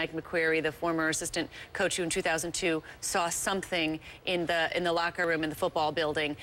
Mike McQueary, the former assistant coach who in 2002 saw something in the locker room in the football building.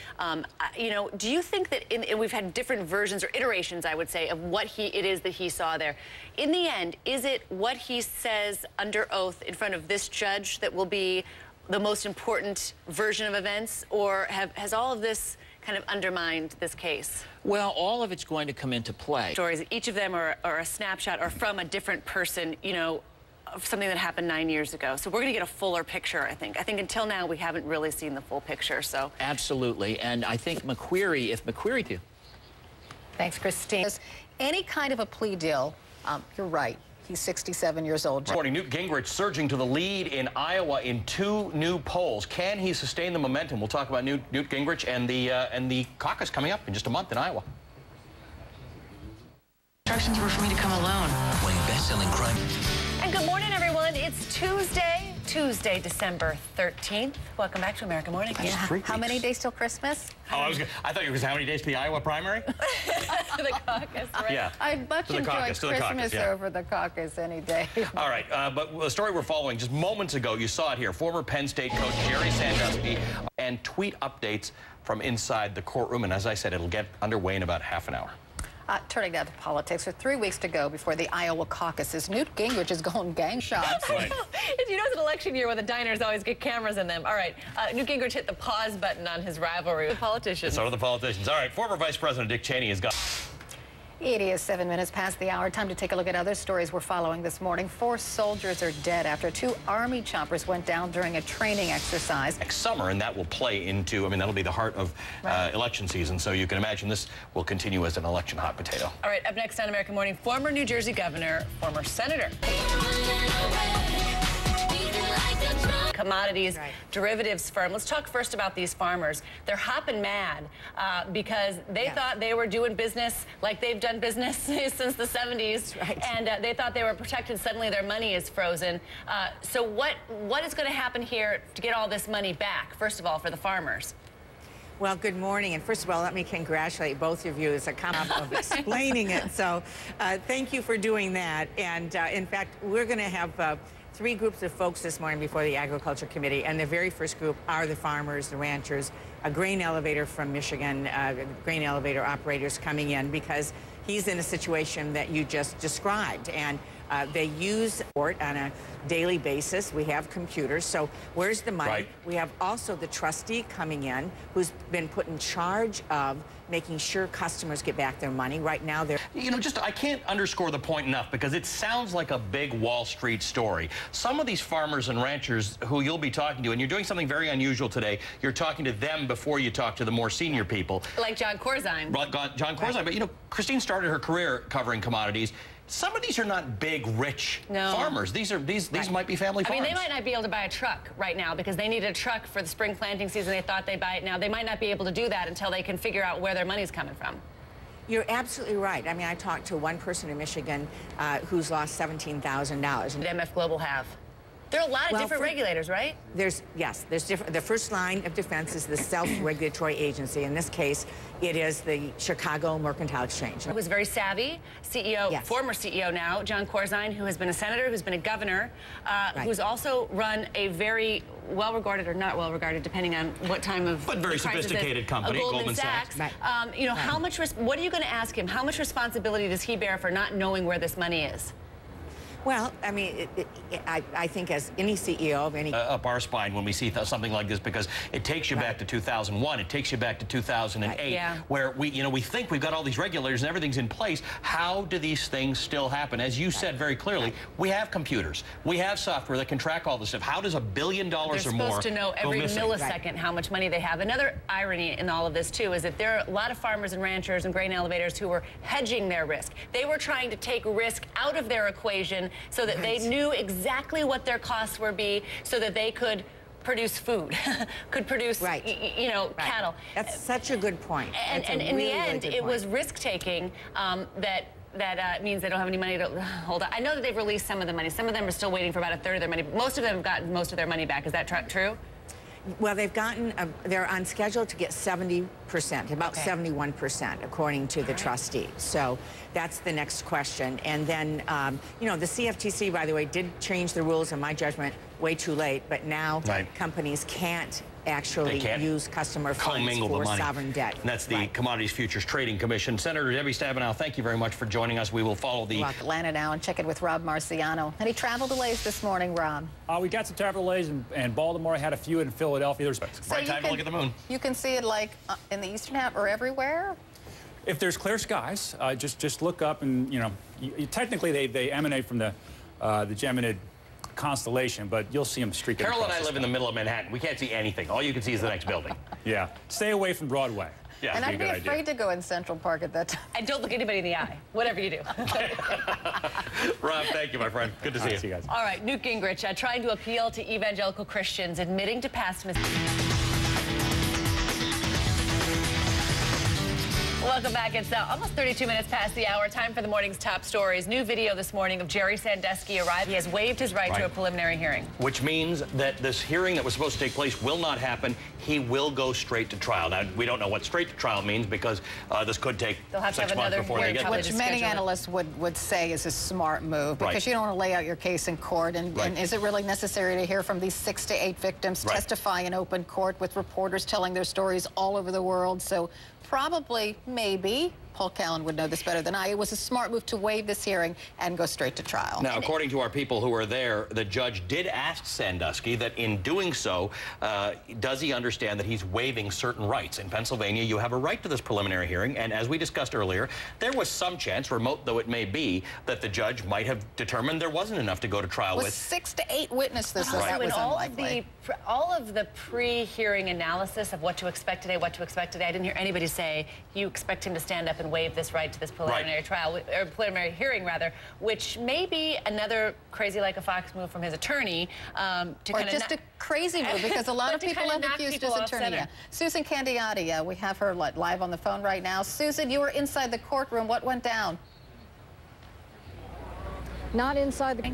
You know, do you think that we've had different versions or iterations, I would say, of what it is that he saw there? In the end, is it what he says under oath in front of this judge that will be the most important version of events, or has all of this kind of undermined this case? Well, all of it's going to come into play. Stories, each of them are a snapshot or from a different person, you know, of something that happened 9 years ago. So we're going to get a fuller picture, I think. I think until now we haven't really seen the full picture, so. Absolutely, and I think McQueary, if McQueary did. Thanks, Christine. Any kind of a plea deal, you're right. He's 67 years old. This morning, Newt Gingrich surging to the lead in Iowa in 2 new polls. Can he sustain the momentum? We'll talk about Newt Gingrich and the caucus coming up in just a month in Iowa. Instructions were for me to come alone. Winning best-selling crime. And good morning, everyone. It's Tuesday, December 13th. Welcome back to America Morning. Yeah. How many days till Christmas? Oh, I thought you were how many days to the Iowa primary? To the caucus, right? Yeah. I'd much enjoy Christmas over the caucus any day. All right, but the story we're following just moments ago, you saw it here. Former Penn State coach Jerry Sandusky and tweet updates from inside the courtroom. And as I said, it'll get underway in about half an hour. Turning now to politics, with 3 weeks to go before the Iowa caucuses, Newt Gingrich is going gang shots. Right. You know, it's an election year where the diners always get cameras in them. All right, Newt Gingrich hit the pause button on his rivalry with politicians. So do the politicians. All right, former Vice President Dick Cheney has got... It is 7 minutes past the hour. Time to take a look at other stories we're following this morning. 4 soldiers are dead after 2 Army choppers went down during a training exercise. Next summer, and that will play into, I mean, that'll be the heart of election season. So you can imagine this will continue as an election hot potato. All right, up next on American Morning, former New Jersey governor, former senator. Commodities derivatives firm. Let's talk first about these farmers. They're hopping mad because they thought they were doing business like they've done business since the 70s, and they thought they were protected. Suddenly their money is frozen. So what is going to happen here to get all this money back, first of all, for the farmers? Well, good morning, and first of all, let me congratulate both of you as a comment of explaining it. So thank you for doing that. And in fact, we're going to have 3 groups of folks this morning before the Agriculture Committee, and the very first group are the farmers, the ranchers, a grain elevator from Michigan, grain elevator operators coming in because he's in a situation that you just described, and they use support on a daily basis. We have computers, so where's the money? We have also the trustee coming in who's been put in charge of making sure customers get back their money. Right now they're... You know, I can't underscore the point enough because it sounds like a big Wall Street story. Some of these farmers and ranchers who you'll be talking to, and you're doing something very unusual today, you're talking to them before you talk to the more senior people. Like John Corzine. John Corzine, but you know, Christine started her career covering commodities. Some of these are not big, rich farmers. These might be family farms. I mean, they might not be able to buy a truck right now because they need a truck for the spring planting season. They thought they'd buy it now. They might not be able to do that until they can figure out where their money's coming from. You're absolutely right. I mean, I talked to one person in Michigan who's lost $17,000. Did MF Global have? There are a lot of different regulators, right? There's different. The first line of defense is the self-regulatory agency. In this case, it is the Chicago Mercantile Exchange. Who was very savvy, CEO, former CEO now, John Corzine, who has been a senator, who's been a governor, who's also run a very well-regarded or not well-regarded, depending on what time of but very sophisticated company, Goldman Sachs. You know, how much? What are you going to ask him? How much responsibility does he bear for not knowing where this money is? Well, I mean, I think as any CEO of any... up our spine when we see something like this because it takes you back to 2001. It takes you back to 2008 where we think we've got all these regulators and everything's in place. How do these things still happen? As you said very clearly, we have computers. We have software that can track all this stuff. How does $1 billion or more They're supposed to know every millisecond how much money they have. Another irony in all of this, too, is that there are a lot of farmers and ranchers and grain elevators who were hedging their risk. They were trying to take risk out of their equation so that they knew exactly what their costs would be so that they could produce food, could produce, you know, cattle. That's such a good point. And in the end, it was risk-taking that means they don't have any money to hold on. I know that they've released some of the money. Some of them are still waiting for about 1/3 of their money. But most of them have gotten most of their money back. Is that true? Well, they've gotten, they're on schedule to get 70%, about 71%, according to the trustee. So that's the next question. And then, you know, the CFTC, by the way, did change the rules, in my judgment, way too late. But now companies can't actually use customer funds for sovereign debt. And that's the Commodities Futures Trading Commission. Senator Debbie Stabenow, thank you very much for joining us. We will follow the... Atlanta now and check in with Rob Marciano. Any travel delays this morning, Rob? We got some travel delays in Baltimore. I had a few in Philadelphia. There's right time to look at the moon. You can see it like in the eastern half or everywhere? If there's clear skies, just look up and, you know, technically they emanate from the Geminid constellation, but you'll see them streaking. Carol and I live in the middle of Manhattan. We can't see anything. All you can see is the next building. Yeah. Stay away from Broadway. Yeah, and I'd be afraid to go in Central Park at that time. And don't look anybody in the eye, whatever you do. Rob, thank you, my friend. Good to see you. See you guys. All right, Newt Gingrich trying to appeal to evangelical Christians, admitting to past mistakes. Welcome back. It's almost 32 minutes past the hour. Time for the morning's top stories. New video this morning of Jerry Sandusky arrived. He has waived his right to a preliminary hearing. Which means that this hearing that was supposed to take place will not happen. He will go straight to trial. Now, we don't know what straight to trial means because this could take 6 months before they get there. Which many analysts would say is a smart move because you don't want to lay out your case in court. And is it really necessary to hear from these 6 to 8 victims testify in open court with reporters telling their stories all over the world? So probably, maybe, Paul Callan would know this better than I. It was a smart move to waive this hearing and go straight to trial. Now, according to our people who were there, the judge did ask Sandusky that in doing so, does he understand that he's waiving certain rights? In Pennsylvania, you have a right to this preliminary hearing, and as we discussed earlier, there was some chance, remote though it may be, that the judge might have determined there wasn't enough to go to trial with. 6 to 8 witnesses, so that was unlikely. All of the pre-hearing analysis of what to expect today, I didn't hear anybody say you expect him to stand up and waive this right to this preliminary trial, or preliminary hearing, rather, which may be another crazy like a fox move from his attorney. Or just a crazy move, because a lot of people have accused his attorney. Susan Candiotti, we have her live on the phone right now. Susan, you were inside the courtroom. What went down? Not inside the...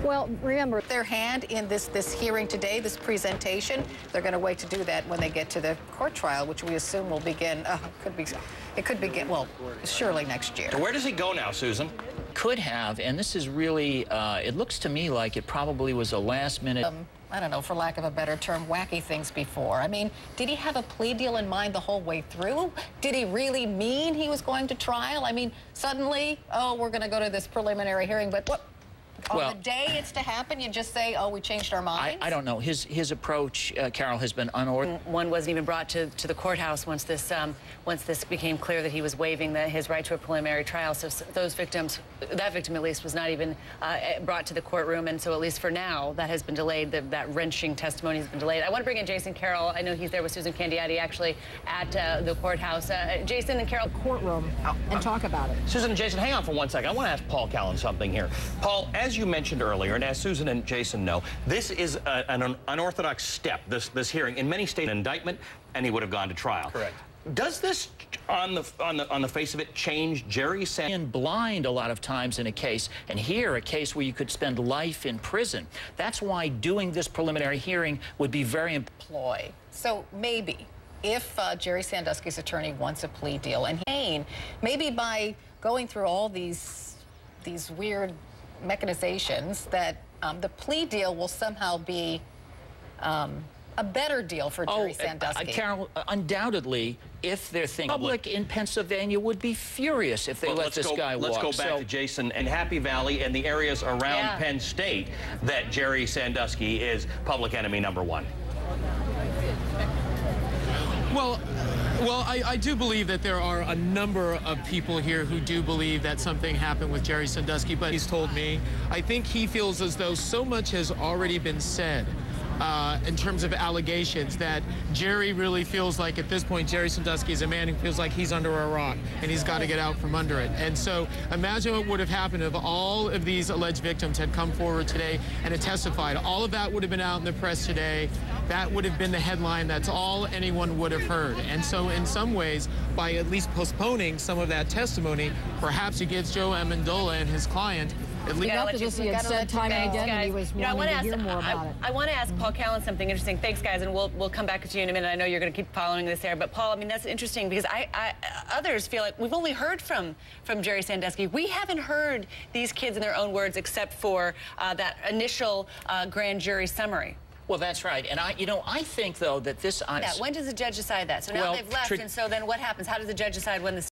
Well, remember, their hand in this hearing today, this presentation. They're going to wait to do that when they get to the court trial, which we assume will begin, it could begin, well, surely next year. So where does he go now, Susan? Could have, and this is really, it looks to me like it probably was a last-minute... I don't know, for lack of a better term, wacky things before. I mean, did he have a plea deal in mind the whole way through? Did he really mean he was going to trial? I mean, suddenly, oh, we're going to go to this preliminary hearing, but what? On the day it's to happen, you just say, oh, we changed our minds? I don't know. His approach, Carol, has been unorthodox. One wasn't even brought to the courthouse once this became clear that he was waiving his right to a preliminary trial. So those victims, that victim at least, was not even brought to the courtroom. And so at least for now, that has been delayed. That wrenching testimony has been delayed. I want to bring in Jason Carroll. I know he's there with Susan Candiotti actually at the courthouse. Jason and Carol. Courtroom and talk about it. Susan and Jason, hang on for 1 second. I want to ask Paul Callan something here. Paul, as you mentioned earlier, and as Susan and Jason know, this is an unorthodox step, this hearing. In many states, an indictment, and he would have gone to trial. Correct. Does this, on the face of it, change Jerry Sandusky? Blind a lot of times in a case, and here a case where you could spend life in prison. That's why doing this preliminary hearing would be very important. So maybe if Jerry Sandusky's attorney wants a plea deal, and maybe by going through all these weird mechanizations, that the plea deal will somehow be a better deal for Jerry Sandusky. Carol, undoubtedly, if they're thinking, public in Pennsylvania would be furious if they let this guy walk. Let's go back to Jason and Happy Valley and the areas around Penn State that Jerry Sandusky is public enemy #1. Well, I do believe that there are a number of people here who do believe that something happened with Jerry Sandusky, but he's told me, I think he feels as though so much has already been said in terms of allegations that Jerry really feels like at this point Jerry Sandusky is a man who feels like he's under a rock and he's got to get out from under it. And so imagine what would have happened if all of these alleged victims had come forward today and had testified. All of that would have been out in the press today. That would have been the headline. That's all anyone would have heard. And so in some ways, by at least postponing some of that testimony, perhaps it gives Joe Amendola and his client At least He had said time and again, and he was wanting to hear more about it. I want to ask Paul Callan something interesting. Thanks, guys, and we'll come back to you in a minute. I know you're going to keep following this there, but Paul, I mean, that's interesting because others feel like we've only heard from Jerry Sandusky. We haven't heard these kids in their own words except for that initial grand jury summary. Well, that's right. And I think, though, that this... When does the judge decide that? So now they've left, and so then what happens? How does the judge decide when the